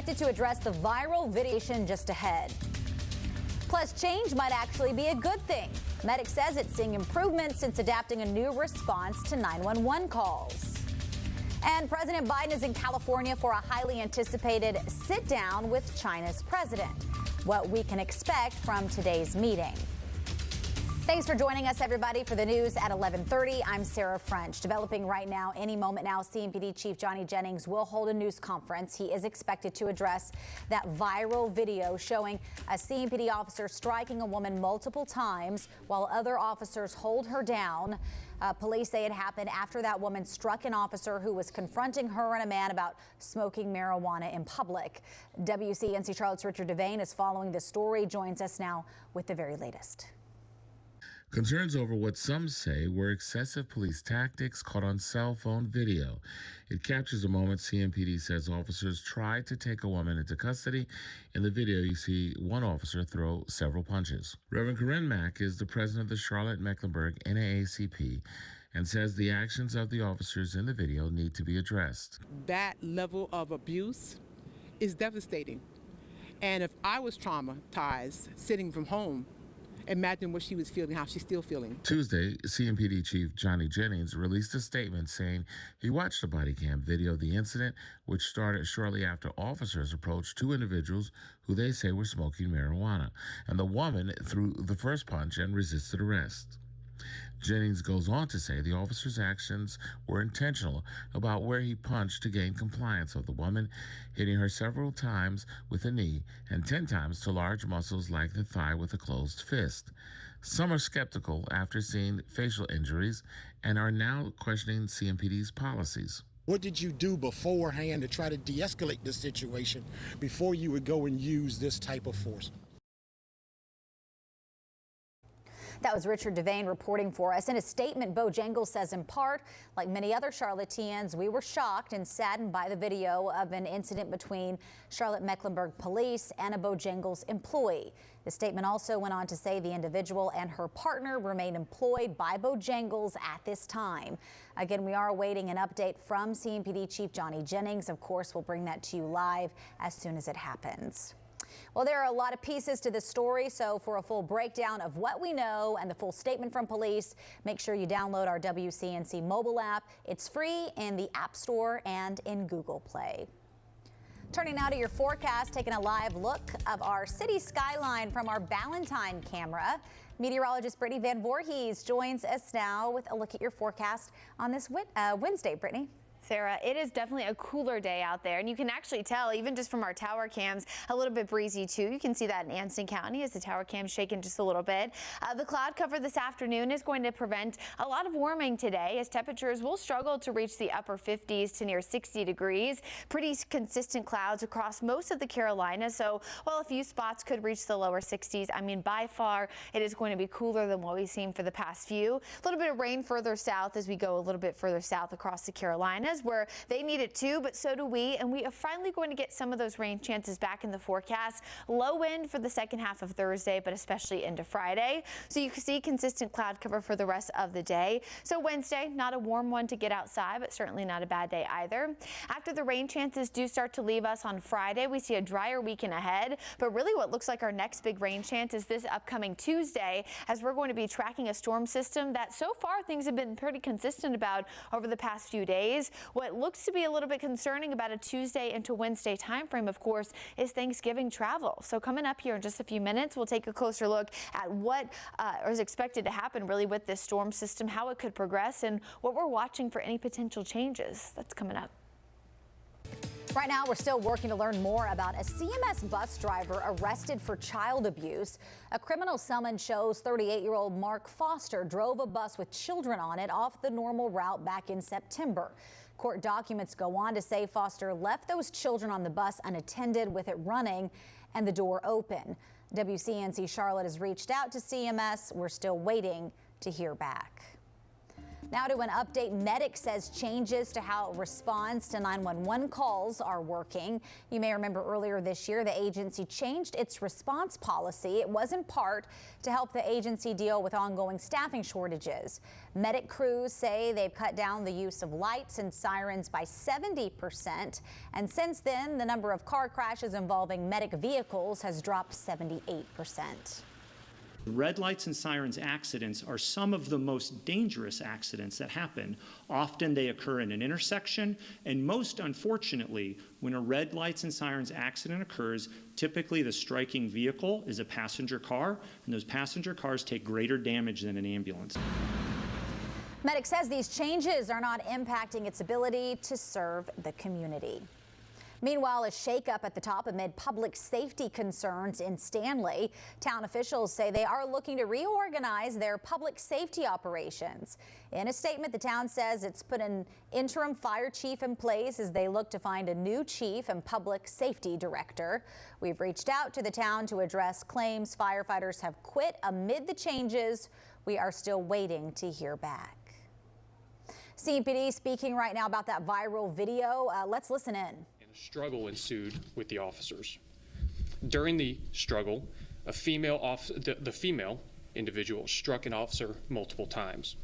expected to address the viral video just ahead. Plus, change might actually be a good thing. Medic says it's seeing improvements since adapting a new response to 911 calls. And President Biden is in California for a highly anticipated sit-down with China's president. What we can expect from today's meeting. Thanks for joining us, everybody, for the news at 11:30. I'm Sarah French. Developing right now, any moment now, CMPD Chief Johnny Jennings will hold a news conference. He is expected to address that viral video showing a CMPD officer striking a woman multiple times while other officers hold her down. Police say it happened after that woman struck an officer who was confronting her and a man about smoking marijuana in public. WCNC Charlotte's Richard Devane is following this story, joins us now with the very latest. Concerns over what some say were excessive police tactics caught on cell phone video. It captures a moment CMPD says officers tried to take a woman into custody. In the video, you see one officer throw several punches. Reverend Corinne Mack is the president of the Charlotte-Mecklenburg NAACP and says the actions of the officers in the video need to be addressed. That level of abuse is devastating. And if I was traumatized sitting from home, imagine what she was feeling, how she's still feeling. Tuesday, CMPD Chief Johnny Jennings released a statement saying he watched the body cam video of the incident, which started shortly after officers approached two individuals who they say were smoking marijuana, and the woman threw the first punch and resisted arrest. Jennings goes on to say the officer's actions were intentional about where he punched to gain compliance of the woman, hitting her several times with a knee and 10 times to large muscles like the thigh with a closed fist. Some are skeptical after seeing facial injuries and are now questioning CMPD's policies. What did you do beforehand to try to de-escalate this situation before you would go and use this type of force? That was Richard Devane reporting for us. In a statement, Bojangles says in part, like many other Charlotteans, we were shocked and saddened by the video of an incident between Charlotte-Mecklenburg police and a Bojangles employee. The statement also went on to say the individual and her partner remain employed by Bojangles at this time. Again, we are awaiting an update from CMPD Chief Johnny Jennings. Of course, we'll bring that to you live as soon as it happens. Well, there are a lot of pieces to this story, so for a full breakdown of what we know and the full statement from police, make sure you download our WCNC mobile app. It's free in the App Store and in Google Play. Turning now to your forecast, taking a live look of our city skyline from our Ballantine camera. Meteorologist Brittany Van Voorhees joins us now with a look at your forecast on this Wednesday. Brittany. Sarah, it is definitely a cooler day out there, and you can actually tell even just from our tower cams, a little bit breezy too. You can see that in Anston County as the tower cam's shaking just a little bit. The cloud cover this afternoon is going to prevent a lot of warming today as temperatures will struggle to reach the upper 50s to near 60 degrees. Pretty consistent clouds across most of the Carolinas, so while a few spots could reach the lower 60s, I mean by far it is going to be cooler than what we've seen for the past few. A little bit of rain further south as we go a little bit further south across the Carolinas, where they need it too, but so do we. And we are finally going to get some of those rain chances back in the forecast. Low wind for the second half of Thursday, but especially into Friday. So you can see consistent cloud cover for the rest of the day. So Wednesday, not a warm one to get outside, but certainly not a bad day either. After the rain chances do start to leave us on Friday, we see a drier weekend ahead. But really what looks like our next big rain chance is this upcoming Tuesday, as we're going to be tracking a storm system that so far things have been pretty consistent about over the past few days. What looks to be a little bit concerning about a Tuesday into Wednesday timeframe, of course, is Thanksgiving travel. So coming up here in just a few minutes, we'll take a closer look at what is expected to happen really with this storm system, how it could progress, and what we're watching for any potential changes. That's coming up. Right now, we're still working to learn more about a CMS bus driver arrested for child abuse. A criminal summons shows 38-year-old Mark Foster drove a bus with children on it off the normal route back in September. Court documents go on to say Foster left those children on the bus unattended with it running and the door open. WCNC Charlotte has reached out to CMS. We're still waiting to hear back. Now to an update. Medic says changes to how it responds to 911 calls are working. You may remember earlier this year, the agency changed its response policy. It was in part to help the agency deal with ongoing staffing shortages. Medic crews say they've cut down the use of lights and sirens by 70%. And since then, the number of car crashes involving medic vehicles has dropped 78%. Red lights and sirens accidents are some of the most dangerous accidents that happen. Often they occur in an intersection, and most unfortunately, when a red lights and sirens accident occurs, typically the striking vehicle is a passenger car, and those passenger cars take greater damage than an ambulance. Medic says these changes are not impacting its ability to serve the community. Meanwhile, a shakeup at the top amid public safety concerns in Stanley. Town officials say they are looking to reorganize their public safety operations. In a statement, the town says it's put an interim fire chief in place as they look to find a new chief and public safety director. We've reached out to the town to address claims firefighters have quit amid the changes. We are still waiting to hear back. CMPD speaking right now about that viral video. Let's listen in. A struggle ensued with the officers. During the struggle, the female individual struck an officer multiple times.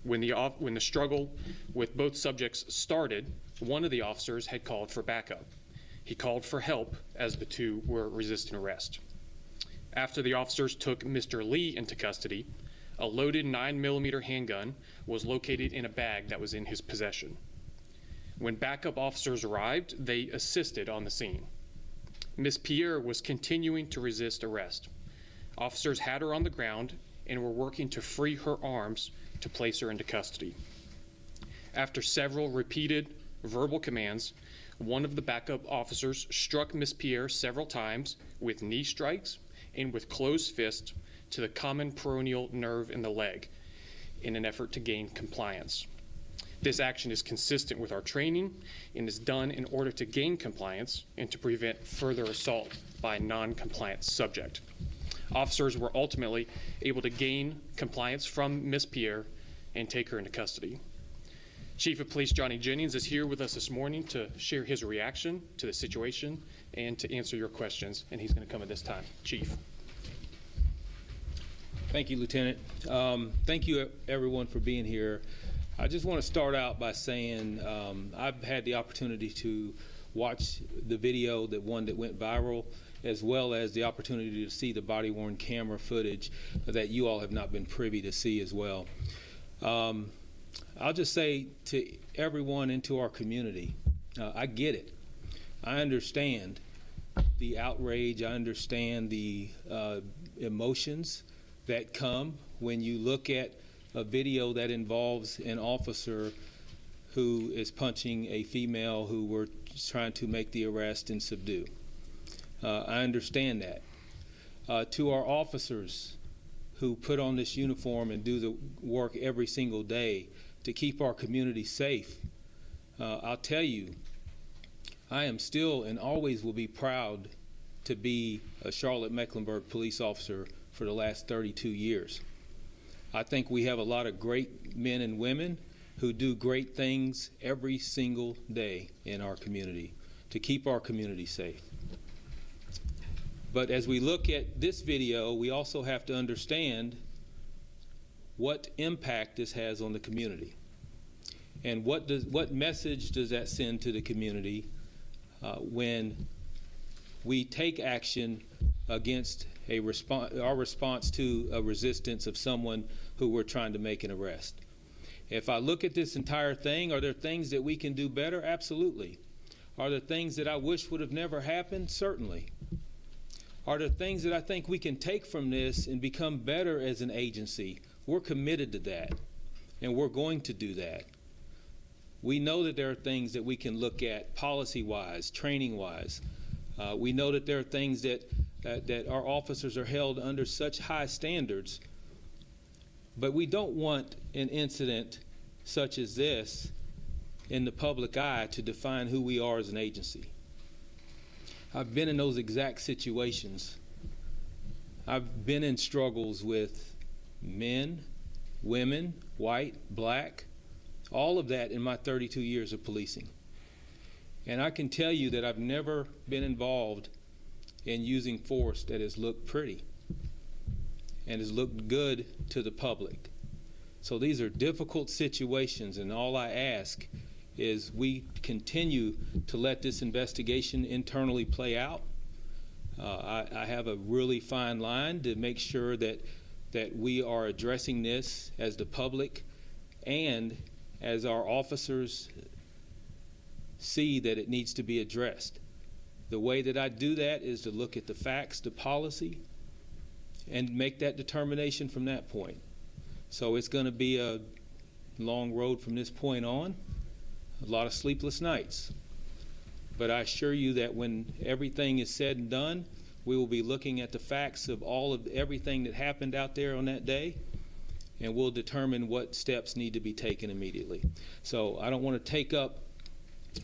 When the struggle with both subjects started, one of the officers had called for backup. He called for help as the two were resisting arrest. After the officers took Mr. Lee into custody, a loaded 9mm handgun was located in a bag that was in his possession. When backup officers arrived, they assisted on the scene. Ms. Pierre was continuing to resist arrest. Officers had her on the ground and were working to free her arms to place her into custody. After several repeated verbal commands, one of the backup officers struck Ms. Pierre several times with knee strikes and with closed fists to the common peroneal nerve in the leg in an effort to gain compliance. This action is consistent with our training and is done in order to gain compliance and to prevent further assault by a non-compliant subject. Officers were ultimately able to gain compliance from Ms. Pierre and take her into custody. Chief of Police Johnny Jennings is here with us this morning to share his reaction to the situation and to answer your questions, and he's going to come at this time. Chief. Thank you, Lieutenant. Thank you, everyone, for being here. I just want to start out by saying I've had the opportunity to watch the video, that went viral, as well as the opportunity to see the body-worn camera footage that you all have not been privy to see as well. I'll just say to everyone into our community, I get it. I understand the outrage. I understand the emotions that come when you look at a video that involves an officer who is punching a female who we're trying to make the arrest and subdue. I understand that. To our officers who put on this uniform and do the work every single day to keep our community safe, I'll tell you, I am still and always will be proud to be a Charlotte-Mecklenburg police officer for the last 32 years. I think we have a lot of great men and women who do great things every single day in our community to keep our community safe. But as we look at this video, we also have to understand what impact this has on the community. And what message does that send to the community when we take action against our response to a resistance of someone who we're trying to make an arrest? If I look at this entire thing, are there things that we can do better? Absolutely. Are there things that I wish would have never happened? Certainly. Are there things that I think we can take from this and become better as an agency? We're committed to that, and we're going to do that. We know that there are things that we can look at policy-wise, training-wise. We know that there are things that our officers are held under such high standards, but we don't want an incident such as this in the public eye to define who we are as an agency. I've been in those exact situations. I've been in struggles with men women, white, black, all of that in my 32 years of policing. And I can tell you that I've never been involved in using force that has looked pretty and has looked good to the public. So these are difficult situations, and all I ask is we continue to let this investigation internally play out. I have a really fine line to make sure that we are addressing this as the public and as our officers see that it needs to be addressed. The way that I do that is to look at the facts, the policy, and make that determination from that point. So it's going to be a long road from this point on, a lot of sleepless nights. But I assure you that when everything is said and done, we will be looking at the facts of everything that happened out there on that day, and we'll determine what steps need to be taken immediately. So I don't want to take up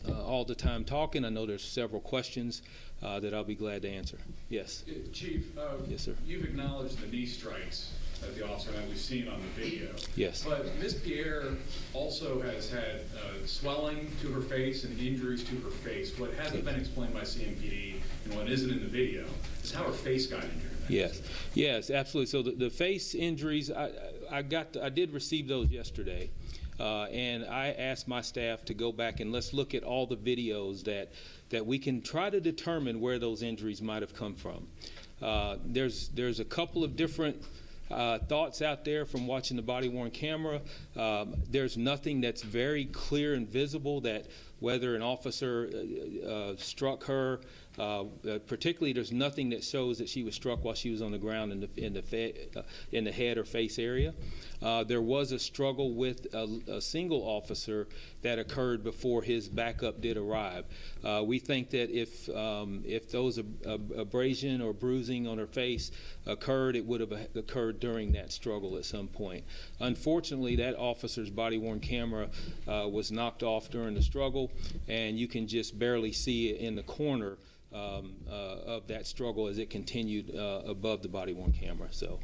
all the time talking. I know there's several questions that I'll be glad to answer. Yes. Chief, yes, sir. You've acknowledged the knee strikes that the officer had. We've seen on the video. Yes. But Ms. Pierre also has had swelling to her face and injuries to her face. What hasn't been explained by CMPD and what isn't in the video is how her face got injured. Yes, yes, absolutely. So the face injuries, I did receive those yesterday. And I asked my staff to go back and let's look at all the videos that we can try to determine where those injuries might have come from. There's a couple of different thoughts out there from watching the body-worn camera. There's nothing that's very clear and visible that whether an officer struck her. Particularly, there's nothing that shows that she was struck while she was on the ground in the head or face area. There was a struggle with a single officer that occurred before his backup did arrive. We think that if those abrasion or bruising on her face occurred, it would have occurred during that struggle at some point. Unfortunately, that officer's body-worn camera was knocked off during the struggle, and you can just barely see it in the corner of that struggle as it continued above the body-worn camera. So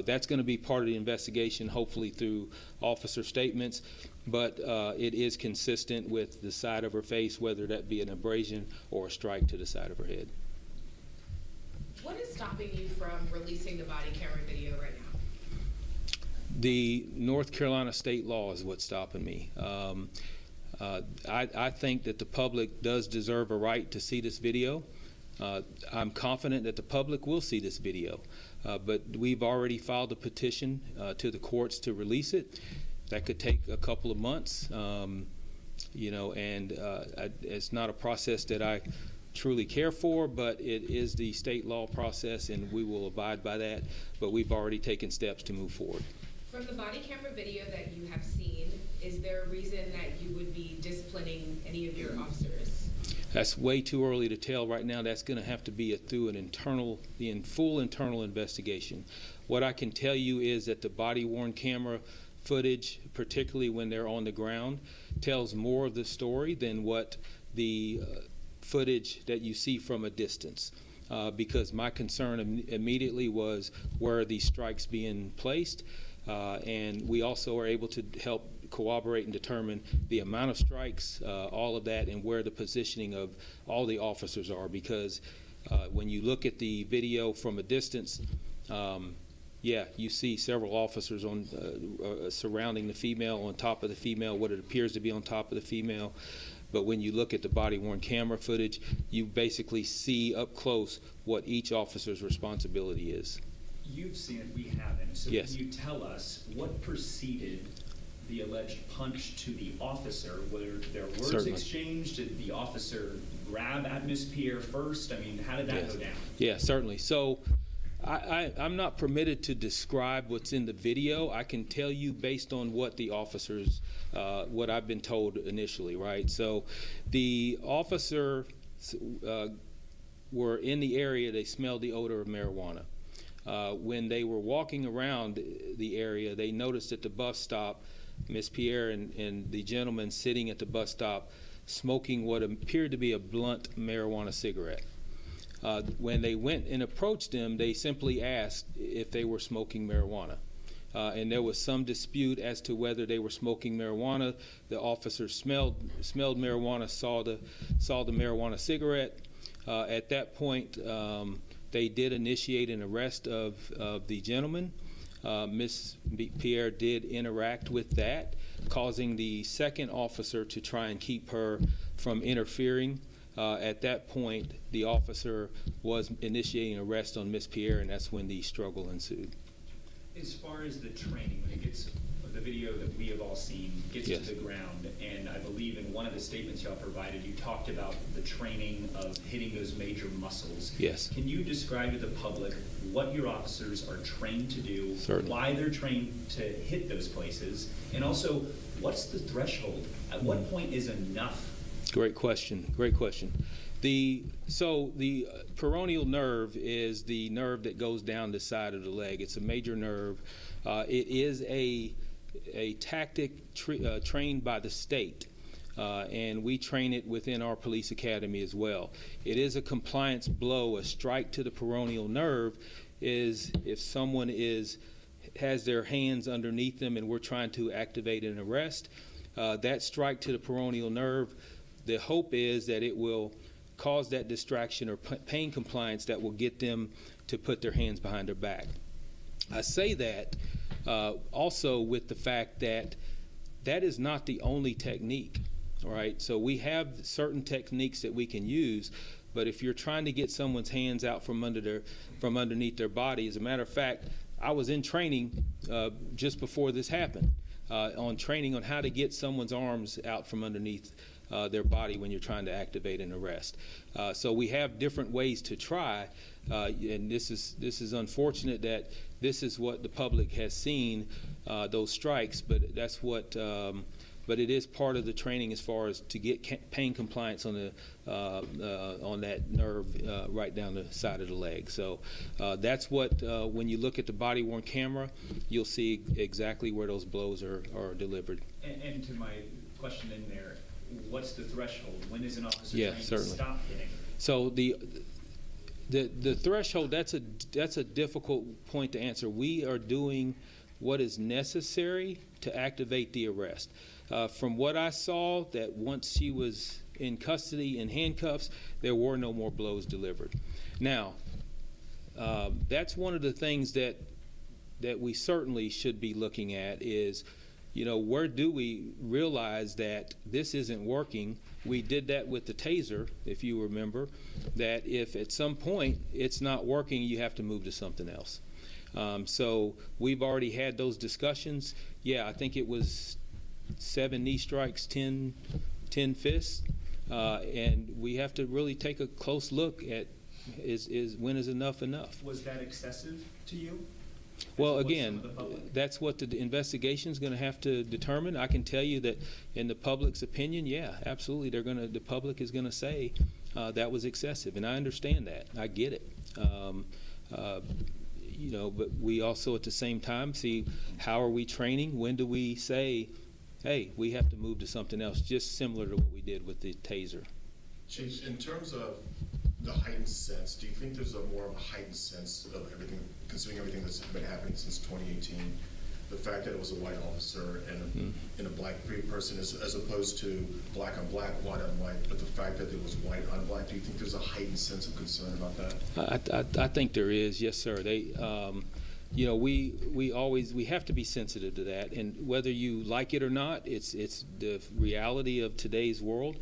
that's going to be part of the investigation, hopefully through officer statements, but it is consistent with the side of her face, whether that be an abrasion or a strike to the side of her head. What is stopping you from releasing the body camera video right now? The North Carolina state law is what's stopping me. I think that the public does deserve a right to see this video. I'm confident that the public will see this video, but we've already filed a petition to the courts to release it. That could take a couple of months, you know, and it's not a process that I truly care for, but it is the state law process, and we will abide by that. But we've already taken steps to move forward. From the body camera video that you have seen, is there a reason that you would be disciplining any of your officers? That's way too early to tell right now. That's going to have to be through the full internal investigation. What I can tell you is that the body-worn camera footage, particularly when they're on the ground, tells more of the story than what the footage that you see from a distance. Because my concern immediately was where are these strikes being placed, and we also are able to help corroborate and determine the amount of strikes, all of that, and where the positioning of all the officers are. Because when you look at the video from a distance, yeah, you see several officers on surrounding the female, on top of the female, what it appears to be on top of the female. But when you look at the body-worn camera footage, you basically see up close what each officer's responsibility is. You've seen it, we haven't. So yes. Can you tell us what preceded the alleged punch to the officer? Were there words Certainly. exchanged? Did the officer grab at Ms. Pierre first? I mean, how did that yes. go down? Yeah, certainly. So I'm not permitted to describe what's in the video. I can tell you based on what the officers, what I've been told initially, right? So the officer were in the area, they smelled the odor of marijuana. When they were walking around the area, they noticed at the bus stop, Ms. Pierre and the gentleman sitting at the bus stop smoking what appeared to be a blunt marijuana cigarette. When they went and approached them, they simply asked if they were smoking marijuana. and there was some dispute as to whether they were smoking marijuana. The officer smelled marijuana, saw the marijuana cigarette. At that point, they did initiate an arrest of the gentleman. Ms. Pierre did interact with that, causing the second officer to try and keep her from interfering. At that point, the officer was initiating an arrest on Ms. Pierre, and that's when the struggle ensued. As far as the training, when it gets, the video that we have all seen gets Yes. to the ground, and I believe in one of the statements y'all provided, you talked about the training of hitting those major muscles. Yes. Can you describe to the public what your officers are trained to do, Certainly. why they're trained to hit those places, and also what's the threshold? At what point is enough? Great question. Great question. So the peroneal nerve is the nerve that goes down the side of the leg. It's a major nerve. It is a tactic trained by the state, and we train it within our police academy as well. It is a compliance blow. A strike to the peroneal nerve is if someone has their hands underneath them and we're trying to activate an arrest. That strike to the peroneal nerve, the hope is that it will cause that distraction or pain compliance that will get them to put their hands behind their back. I say that also with the fact that that is not the only technique, all right? So we have certain techniques that we can use, but if you're trying to get someone's hands out from underneath their body, as a matter of fact, I was in training just before this happened, on training on how to get someone's arms out from underneath their body when you're trying to activate an arrest. So we have different ways to try, and this is unfortunate that this is what the public has seen, those strikes, but that's what. But it is part of the training as far as to get pain compliance on that nerve right down the side of the leg. So that's what, when you look at the body-worn camera, you'll see exactly where those blows are delivered. And to my question in there, what's the threshold? When is an officer Yeah, trained certainly. to stop hitting? So the threshold, that's a difficult point to answer. We are doing what is necessary to activate the arrest. From what I saw, that once she was in custody in handcuffs, there were no more blows delivered. Now, that's one of the things that we certainly should be looking at is, where do we realize that this isn't working? We did that with the taser, if you remember, that if at some point it's not working, you have to move to something else. So we've already had those discussions. Yeah, I think it was 7 knee strikes, 10 fists, and we have to really take a close look at when is enough enough. Was that excessive to you? Well, again, that's what the investigation is going to have to determine. I can tell you that in the public's opinion, yeah, absolutely, the public is going to say that was excessive, and I understand that. I get it. But we also at the same time see how are we training? When do we say, hey, we have to move to something else, just similar to what we did with the taser? Chief, in terms of the heightened sense, do you think there's more of a heightened sense of everything, considering everything that's been happening since 2018? The fact that it was a white officer and a black person as opposed to black on black, white on white, but the fact that it was white on black, do you think there's a heightened sense of concern about that? I think there is, yes, sir. We have to be sensitive to that, and whether you like it or not, it's the reality of today's world.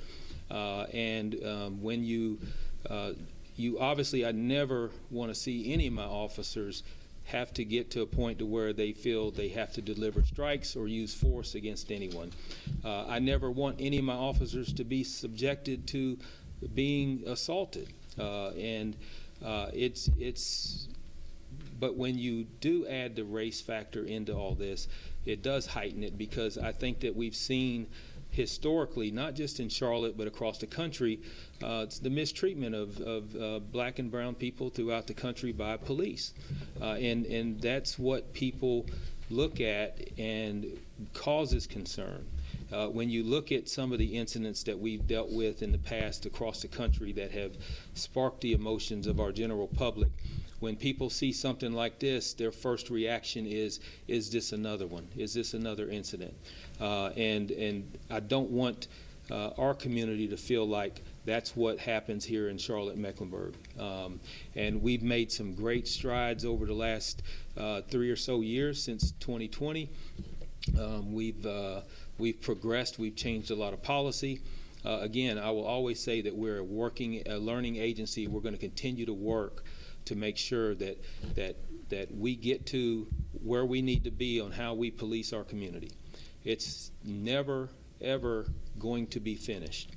When you obviously, I never want to see any of my officers have to get to a point to where they feel they have to deliver strikes or use force against anyone. I never want any of my officers to be subjected to being assaulted. But when you do add the race factor into all this, it does heighten it, because I think that we've seen historically, not just in Charlotte but across the country, it's the mistreatment of black and brown people throughout the country by police, and that's what people look at and causes concern. When you look at some of the incidents that we've dealt with in the past across the country that have sparked the emotions of our general public, when people see something like this, their first reaction is this another one? Is this another incident? And I don't want our community to feel like that's what happens here in Charlotte-Mecklenburg. And we've made some great strides over the last 3 or so years since 2020. We've progressed, we've changed a lot of policy. Again, I will always say that we're a learning agency. We're going to continue to work to make sure that we get to where we need to be on how we police our community. It's never, ever going to be finished.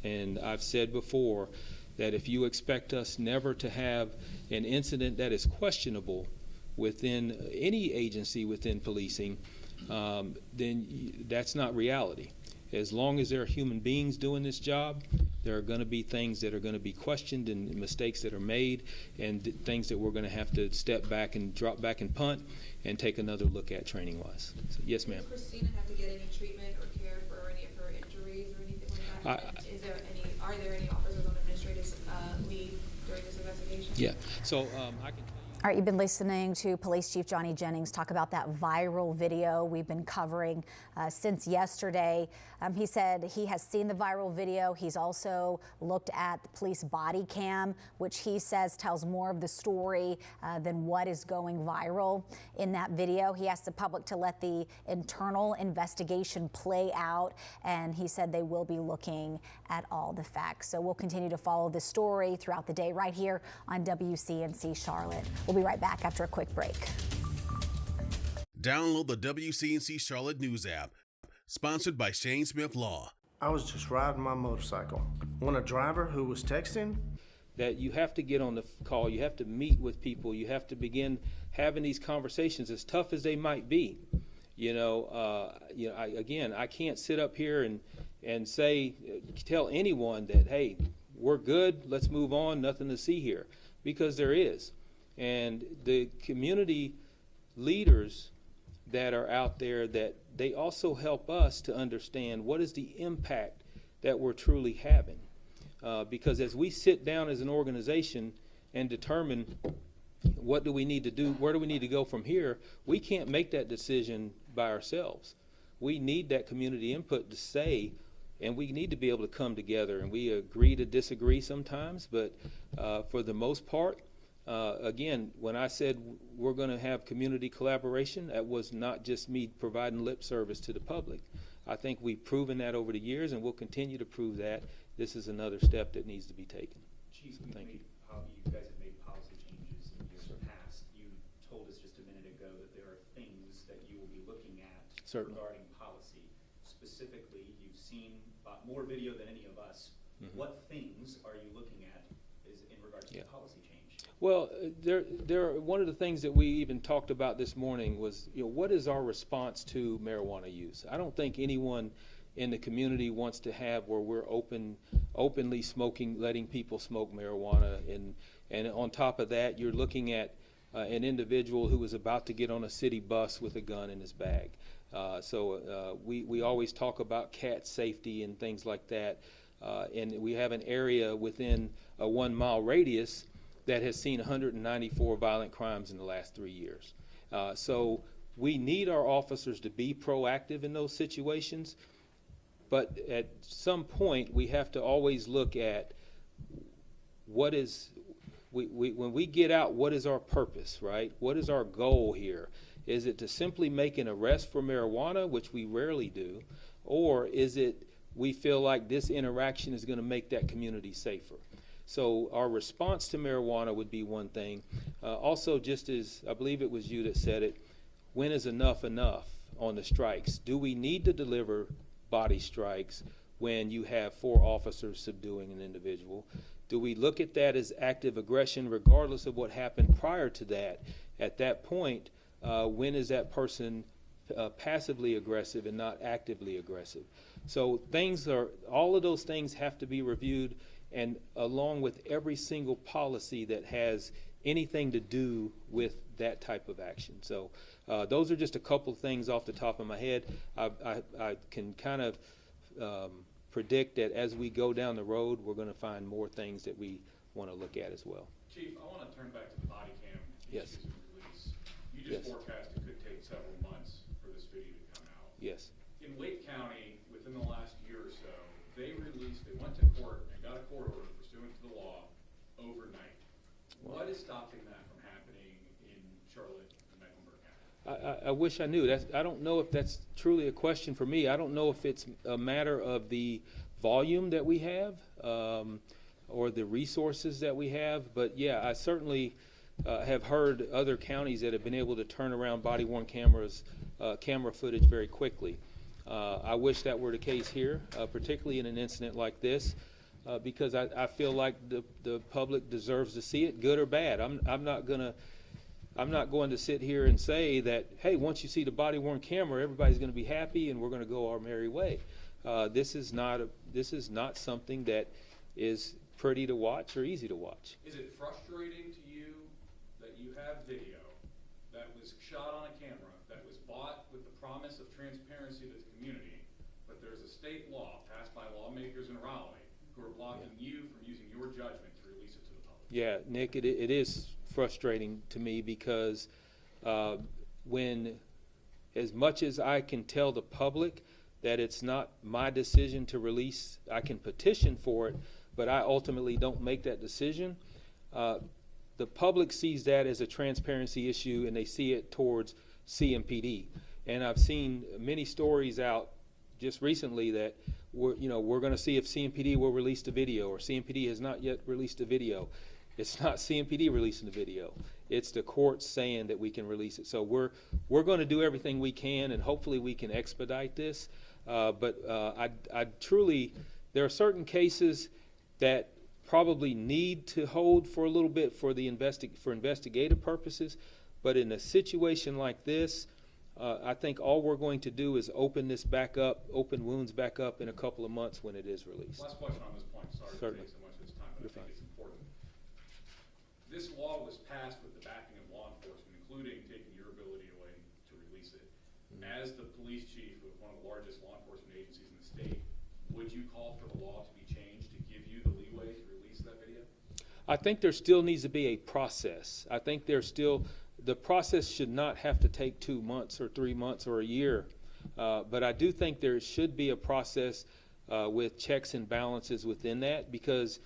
And I've said before that if you expect us never to have an incident that is questionable within any agency within policing, then that's not reality. As long as there are human beings doing this job, there are going to be things that are going to be questioned and mistakes that are made and things that we're going to have to step back and drop back and punt and take another look at training-wise. So, yes, ma'am. Does Christina have to get any treatment or care for any of her injuries or anything like that? Are there any officers on administrative leave during this investigation? Yeah. So I can. All right, you've been listening to Police Chief Johnny Jennings talk about that viral video we've been covering since yesterday. He said he has seen the viral video. He's also looked at the police body cam, which he says tells more of the story than what is going viral in that video. He asked the public to let the internal investigation play out, and he said they will be looking at all the facts. So we'll continue to follow this story throughout the day right here on WCNC Charlotte. We'll be right back after a quick break. Download the WCNC Charlotte News app, sponsored by Shane Smith Law. I was just riding my motorcycle when a driver who was texting. That you have to get on the call, you have to meet with people, you have to begin having these conversations, as tough as they might be. I can't sit up here and tell anyone that, hey, we're good, let's move on, nothing to see here, because there is. And the community leaders that are out there, that they also help us to understand what is the impact that we're truly having. Because as we sit down as an organization and determine what do we need to do, where do we need to go from here, we can't make that decision by ourselves. We need that community input to say, and we need to be able to come together, and we agree to disagree sometimes, but for the most part, again, when I said we're going to have community collaboration, that was not just me providing lip service to the public. I think we've proven that over the years, and we'll continue to prove that. This is another step that needs to be taken. Chief, thank you. You guys have made policy changes in years past. You told us just a minute ago that there are things that you will be looking at regarding policy. Specifically, you've seen more video than any of us. Mm-hmm. What things are you looking at in regards to policy change? Well, one of the things that we even talked about this morning was, what is our response to marijuana use? I don't think anyone in the community wants to have where we're openly smoking, letting people smoke marijuana, and on top of that, you're looking at an individual who was about to get on a city bus with a gun in his bag. So we always talk about cat safety and things like that, and we have an area within a 1 mile radius that has seen 194 violent crimes in the last 3 years. So we need our officers to be proactive in those situations, but at some point we have to always look at what is, when we get out, what is our purpose, right? What is our goal here? Is it to simply make an arrest for marijuana, which we rarely do, or is it we feel like this interaction is going to make that community safer? So our response to marijuana would be one thing. Also, just as I believe it was you that said it, when is enough on the strikes? Do we need to deliver body strikes when you have 4 officers subduing an individual? Do we look at that as active aggression regardless of what happened prior to that? At that point, when is that person passively aggressive and not actively aggressive? So all of those things have to be reviewed, and along with every single policy that has anything to do with that type of action. So those are just a couple of things off the top of my head. I can kind of predict that as we go down the road, we're going to find more things that we want to look at as well. Chief, I want to turn back to the body cam Yes. issues and release. You just Yes. forecast it could take several months for this video to come out. Yes. In Wake County, within the last year or so, they went to court and got a court order pursuant to the law overnight. What is stopping that from happening in Charlotte-Mecklenburg County? I wish I knew. I don't know if that's truly a question for me. I don't know if it's a matter of the volume that we have or the resources that we have. But yeah, I certainly have heard other counties that have been able to turn around body-worn cameras, camera footage very quickly. I wish that were the case here, particularly in an incident like this, because I feel like the public deserves to see it, good or bad. I'm not going to sit here and say that, hey, once you see the body-worn camera, everybody's going to be happy and we're going to go our merry way. This is not something that is pretty to watch or easy to watch. Is it frustrating to you that you have video that was shot on a camera, that was bought with the promise of transparency to the community, but there's a state law passed by lawmakers in Raleigh who are blocking you from using your judgment to release it to the public? Yeah, Nick, it is frustrating to me because when, as much as I can tell the public that it's not my decision to release, I can petition for it, but I ultimately don't make that decision. The public sees that as a transparency issue and they see it towards CMPD. And I've seen many stories out just recently that we're going to see if CMPD will release the video, or CMPD has not yet released a video. It's not CMPD releasing the video. It's the courts saying that we can release it. So we're going to do everything we can, and hopefully we can expedite this. But I truly, there are certain cases that probably need to hold for a little bit for investigative purposes. But in a situation like this, I think all we're going to do is open wounds back up in a couple of months when it is released. Last question on this point. Sorry Certainly. to take so much of this time, but I think it's important. This law was passed with the backing of law enforcement, including taking your ability away to release it. As the police chief of one of the largest law enforcement agencies in the state, would you call for the law to be changed to give you the leeway to release that video? I think there still needs to be a process. I think the process should not have to take 2 months or 3 months or a year. But I do think there should be a process with checks and balances within that, because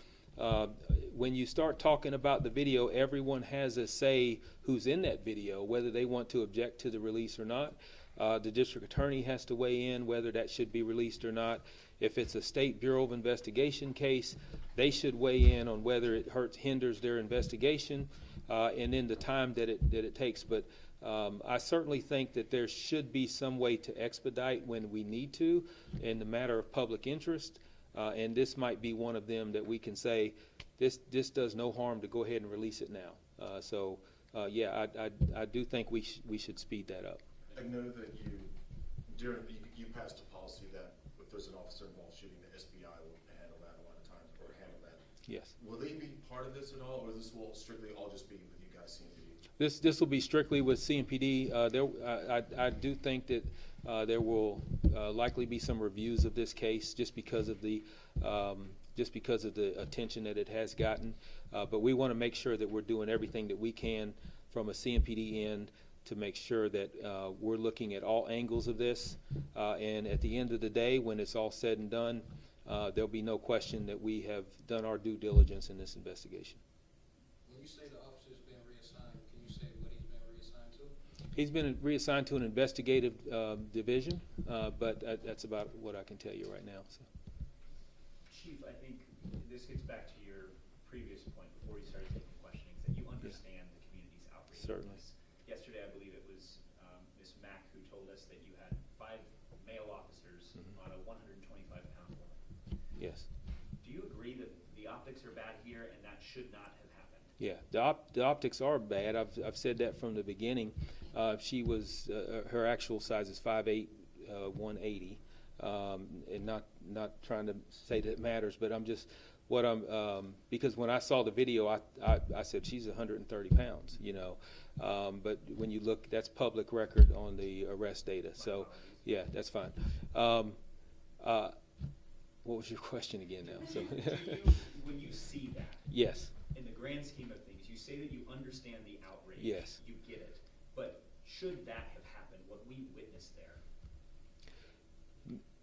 when you start talking about the video, everyone has a say who's in that video, whether they want to object to the release or not. The district attorney has to weigh in whether that should be released or not. If it's a State Bureau of Investigation case, they should weigh in on whether it hinders their investigation, and then the time that it takes. But I certainly think that there should be some way to expedite when we need to in the matter of public interest. And this might be one of them that we can say, this does no harm to go ahead and release it now. Yeah, I do think we should speed that up. I know that you passed a policy that if there's an officer involved shooting, the SBI will handle that a lot of times, or handle that. Yes. Will they be part of this at all, or this will strictly all just be with you guys, CMPD? This will be strictly with CMPD. I do think that there will likely be some reviews of this case just because of the attention that it has gotten. But we want to make sure that we're doing everything that we can from a CMPD end to make sure that we're looking at all angles of this. And at the end of the day, when it's all said and done, there'll be no question that we have done our due diligence in this investigation. When you say the officer's been reassigned, can you say what he's been reassigned to? He's been reassigned to an investigative division, but that's about what I can tell you right now. So. Chief, I think this gets back to your previous point before you started taking questioning, that you understand the community's outrage. Certainly. Yesterday, I believe it was Ms. Mack who told us that you had 5 male officers on a 125-pound woman. Yes. Do you agree that the optics are bad here and that should not have happened? Yeah, the optics are bad. I've said that from the beginning. She was her actual size is 5'8", 180, and not trying to say that it matters, but I'm just because when I saw the video, I said she's 130 pounds, but when you look, that's public record on the arrest data. So yeah, that's fine. What was your question again now? So when you see that, yes. in the grand scheme of things, you say that you understand the outrage. Yes. You get it. But should that have happened, what we witnessed there?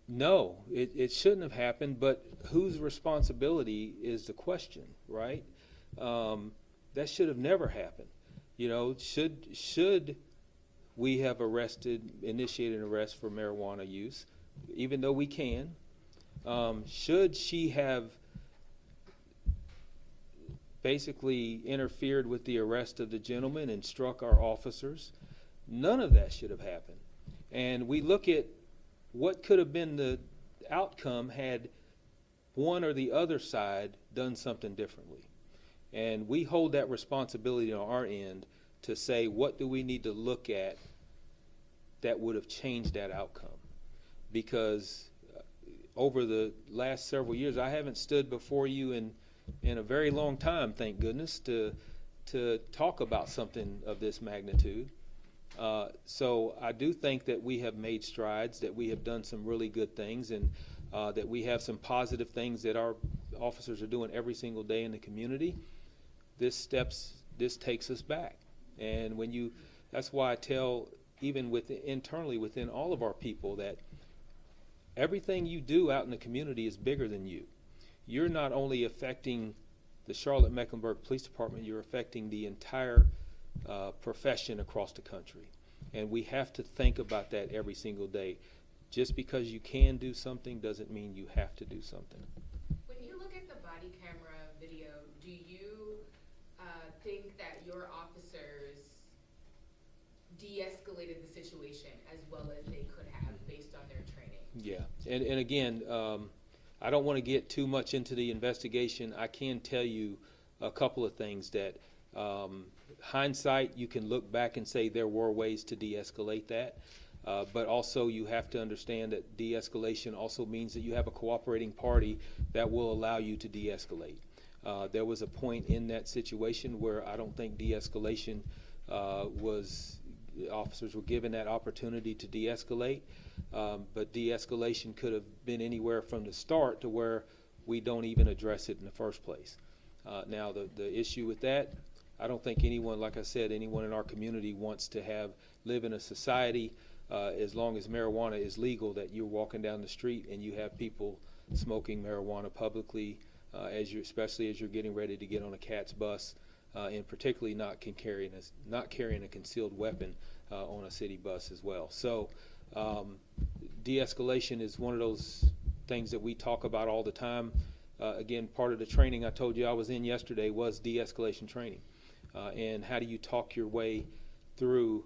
No, it shouldn't have happened, but whose responsibility is the question, right? That should have never happened. You know, should we have initiated an arrest for marijuana use, even though we can? Should she have basically interfered with the arrest of the gentleman and struck our officers? None of that should have happened. And we look at what could have been the outcome had one or the other side done something differently. And we hold that responsibility on our end to say, what do we need to look at that would have changed that outcome? Because over the last several years, I haven't stood before you in a very long time, thank goodness, to talk about something of this magnitude. So I do think that we have made strides, that we have done some really good things, and that we have some positive things that our officers are doing every single day in the community. This takes us back. And that's why I tell, even internally within all of our people, that everything you do out in the community is bigger than you. You're not only affecting the Charlotte-Mecklenburg Police Department, you're affecting the entire profession across the country. And we have to think about that every single day. Just because you can do something doesn't mean you have to do something. When you look at the body camera video, do you think that your officers de-escalated the situation as well as they could have based on their training? Yeah, and again, I don't want to get too much into the investigation. I can tell you a couple of things that hindsight, you can look back and say there were ways to de-escalate that. But also you have to understand that de-escalation also means that you have a cooperating party that will allow you to de-escalate. There was a point in that situation where I don't think de-escalation officers were given that opportunity to de-escalate, but de-escalation could have been anywhere from the start to where we don't even address it in the first place. Now the issue with that, I don't think anyone, like I said, anyone in our community wants to live in a society as long as marijuana is legal, that you're walking down the street and you have people smoking marijuana publicly, especially as you're getting ready to get on a CATS bus, and particularly not carrying a concealed weapon on a city bus as well. So de-escalation is one of those things that we talk about all the time. Again, part of the training I told you I was in yesterday was de-escalation training. And how do you talk your way through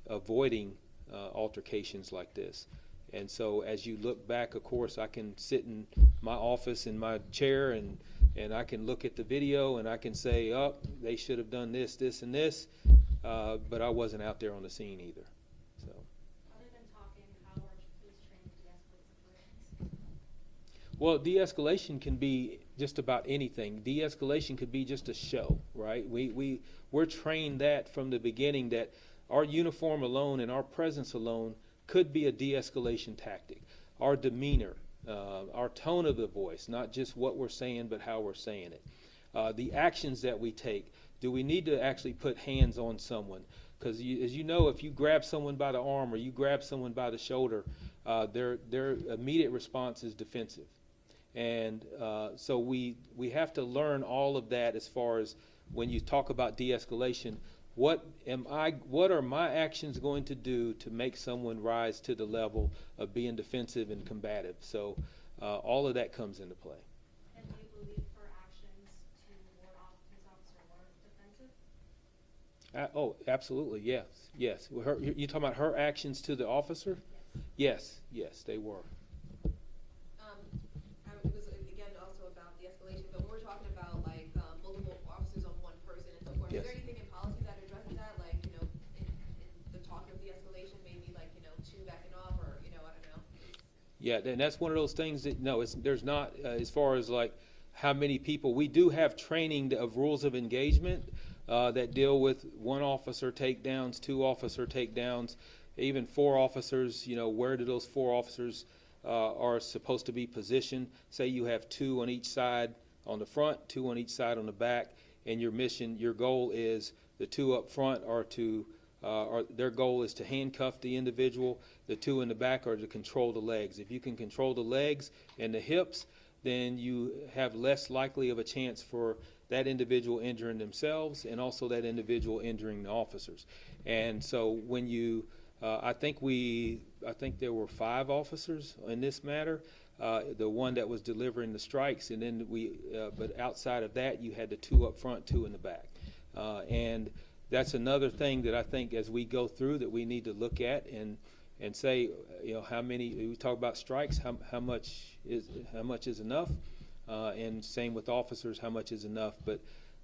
avoiding altercations like this? And so as you look back, of course, I can sit in my office in my chair and I can look at the video and I can say, oh, they should have done this, this, and this, but I wasn't out there on the scene either. So. Other than talking, how are police trained to de-escalate situations? Well, de-escalation can be just about anything. De-escalation could be just a show, right? We're trained that from the beginning, that our uniform alone and our presence alone could be a de-escalation tactic. Our demeanor, our tone of the voice, not just what we're saying, but how we're saying it. The actions that we take. Do we need to actually put hands on someone? Because as you know, if you grab someone by the arm or you grab someone by the shoulder, their immediate response is defensive. And so we have to learn all of that as far as when you talk about de-escalation. What are my actions going to do to make someone rise to the level of being defensive and combative? So all of that comes into play. And do you believe her actions to ward off his officer were defensive? Oh, absolutely, yes, yes. You talking about her actions to the officer? Yes, yes, they were. It was again also about de-escalation, but when we're talking about like multiple officers on one person and so forth, Yes. is there anything in policy that addresses that? Like, you know, in the talk of de-escalation, maybe like, you know, two backing off, or, you know, I don't know. Yeah, and that's one of those things that, no, there's not, as far as like how many people. We do have training of rules of engagement that deal with one officer takedowns, two officer takedowns, even four officers. You know, where do those four officers are supposed to be positioned? Say you have two on each side on the front, 2 on each side on the back, and your goal is the 2 up front are to, their goal is to handcuff the individual. The 2 in the back are to control the legs. If you can control the legs and the hips, then you have less likely of a chance for that individual injuring themselves and also that individual injuring the officers. And so when you, I think there were 5 officers in this matter. The one that was delivering the strikes, and then but outside of that, you had the 2 up front, 2 in the back. And that's another thing that I think as we go through that we need to look at and say, you know, how many, we talk about strikes, how much is enough, and same with officers, how much is enough. But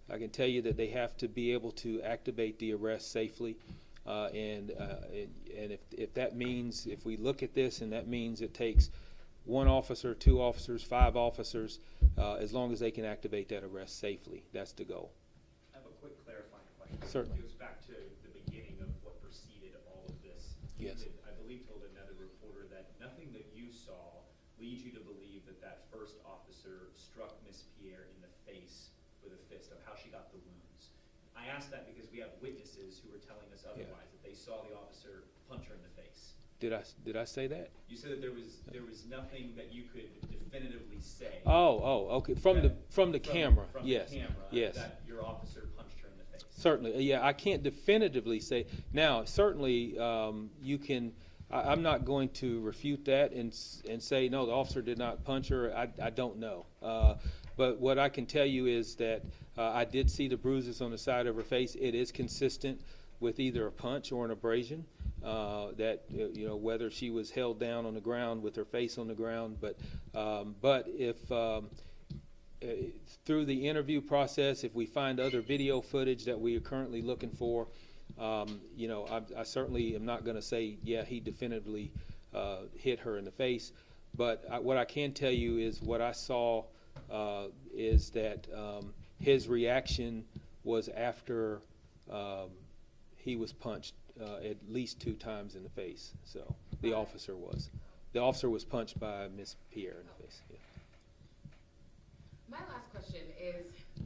I can tell you that they have to be able to activate the arrest safely, and if that means, if we look at this and that means it takes 1 officer, 2 officers, 5 officers, as long as they can activate that arrest safely, that's the goal. I have a quick clarifying question. Certainly. It goes back to the beginning of what preceded all of this. Yes. You, I believe, told another reporter that nothing that you saw leads you to believe that that first officer struck Miss Pierre in the face with a fist, of how she got the wounds. I ask that because we have witnesses who are telling us otherwise, that they saw the officer punch her in the face. Did I say that? You said that there was nothing that you could definitively say. Okay. From the camera. From Yes. the camera, yes. that your officer punched her in the face. Certainly. Yeah, I can't definitively say. Now, certainly, you can. I'm not going to refute that and say no, the officer did not punch her. I don't know. But what I can tell you is that I did see the bruises on the side of her face. It is consistent with either a punch or an abrasion. That you know, whether she was held down on the ground with her face on the ground, but if through the interview process, if we find other video footage that we are currently looking for, you know, I certainly am not going to say, yeah, he definitively hit her in the face. But what I can tell you is what I saw is that his reaction was after he was punched at least 2 times in the face. So the officer was. The officer was punched by Miss Pierre in the face. Yeah. My last question is,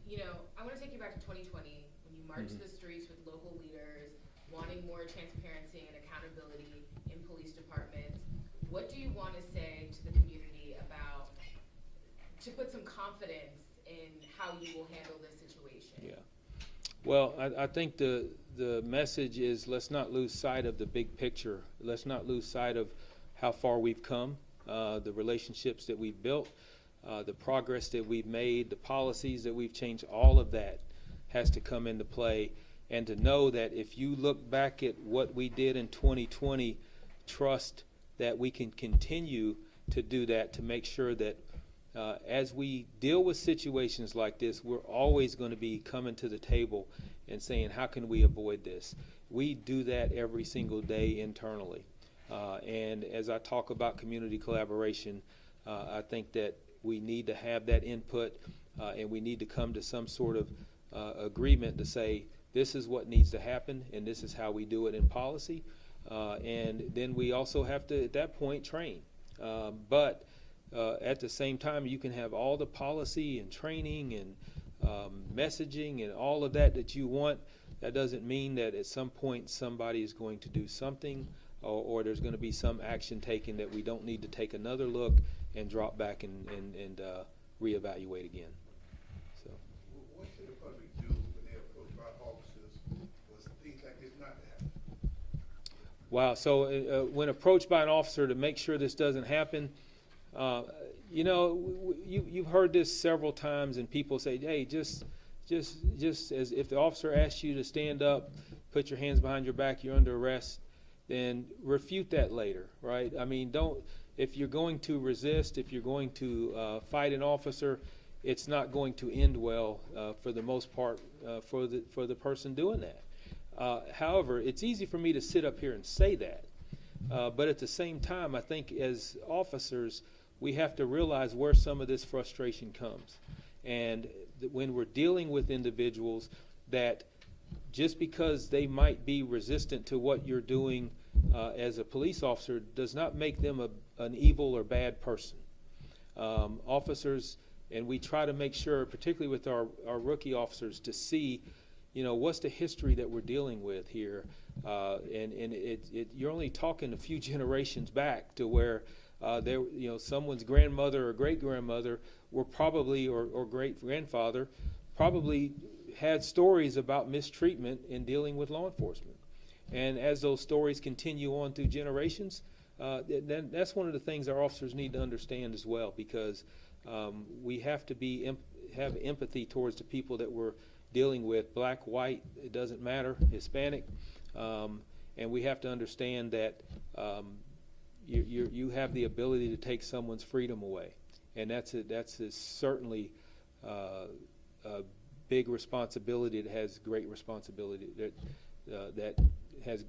you know, I want to take you back to 2020 when you marched the streets with local leaders, wanting more transparency and accountability in police departments. What do you want to say to the community about, to put some confidence in how you will handle this situation? Yeah. Well, I think the message is, let's not lose sight of the big picture. Let's not lose sight of how far we've come, the relationships that we've built, the progress that we've made, the policies that we've changed. All of that has to come into play. And to know that if you look back at what we did in 2020, trust that we can continue to do that, to make sure that as we deal with situations like this, we're always going to be coming to the table and saying, how can we avoid this? We do that every single day internally. And as I talk about community collaboration, I think that we need to have that input, and we need to come to some sort of agreement to say, this is what needs to happen, and this is how we do it in policy. And then we also have to, at that point, train. But at the same time, you can have all the policy and training and messaging and all of that you want. That doesn't mean that at some point somebody is going to do something, or there's going to be some action taken that we don't need to take another look and drop back and reevaluate again. So. What should the public do when they're approached by officers for things like this not to happen? Wow. So when approached by an officer, to make sure this doesn't happen, you know, you've heard this several times, and people say, hey, just as if the officer asks you to stand up, put your hands behind your back, you're under arrest, then refute that later, right? I mean, if you're going to resist, if you're going to fight an officer, it's not going to end well for the most part for the person doing that. However, it's easy for me to sit up here and say that, but at the same time, I think as officers, we have to realize where some of this frustration comes. And when we're dealing with individuals, that just because they might be resistant to what you're doing as a police officer does not make them an evil or bad person. Officers And we try to make sure, particularly with our rookie officers, to see, what's the history that we're dealing with here. You're only talking a few generations back to where someone's grandmother or great-grandmother were probably, or great-grandfather, probably had stories about mistreatment in dealing with law enforcement. And as those stories continue on through generations, then that's one of the things our officers need to understand as well, because we have to have empathy towards the people that we're dealing with, black, white, it doesn't matter, Hispanic, and we have to understand that you have the ability to take someone's freedom away, and that's certainly a big responsibility. That has great responsibility, that has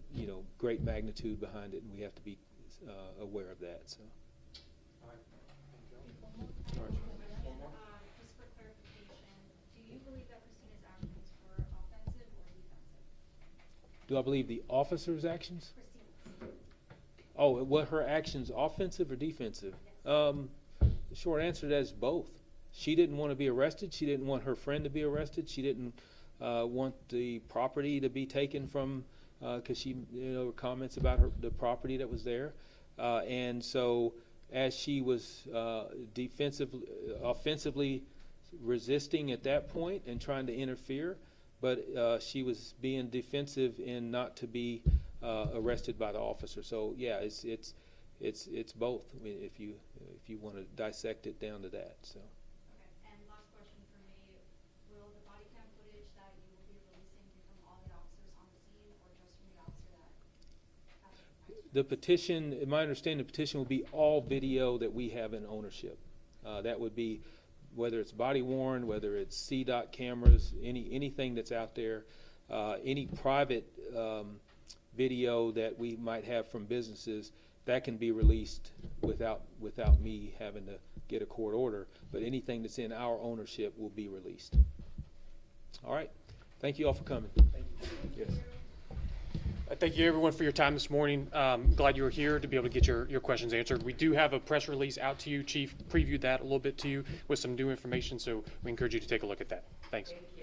great magnitude behind it, and we have to be aware of that. So. All right. Just for clarification, do you believe that Christina's actions were offensive or defensive? Do I believe the officer's actions? Christina's. Oh, what her actions, offensive or defensive? Yes. The short answer to that is both. She didn't want to be arrested. She didn't want her friend to be arrested. She didn't want the property to be taken from, because she, comments about the property that was there. And so as she was offensively resisting at that point and trying to interfere, but she was being defensive in not to be arrested by the officer. So yeah, it's both. I mean, if you want to dissect it down to that. So. Okay. And last question for me: will the body cam footage that you will be releasing be from all the officers on the scene, or just from the officer that happened? The petition, in my understanding, the petition will be all video that we have in ownership. That would be whether it's body worn, whether it's CDOT cameras, anything that's out there, any private video that we might have from businesses, that can be released without me having to get a court order. But anything that's in our ownership will be released. All right. Thank you all for coming. Thank you. Yes. Thank you, everyone, for your time this morning. Glad you were here to be able to get your questions answered. We do have a press release out to you. Chief previewed that a little bit to you with some new information, so we encourage you to take a look at that. Thanks. Thank you.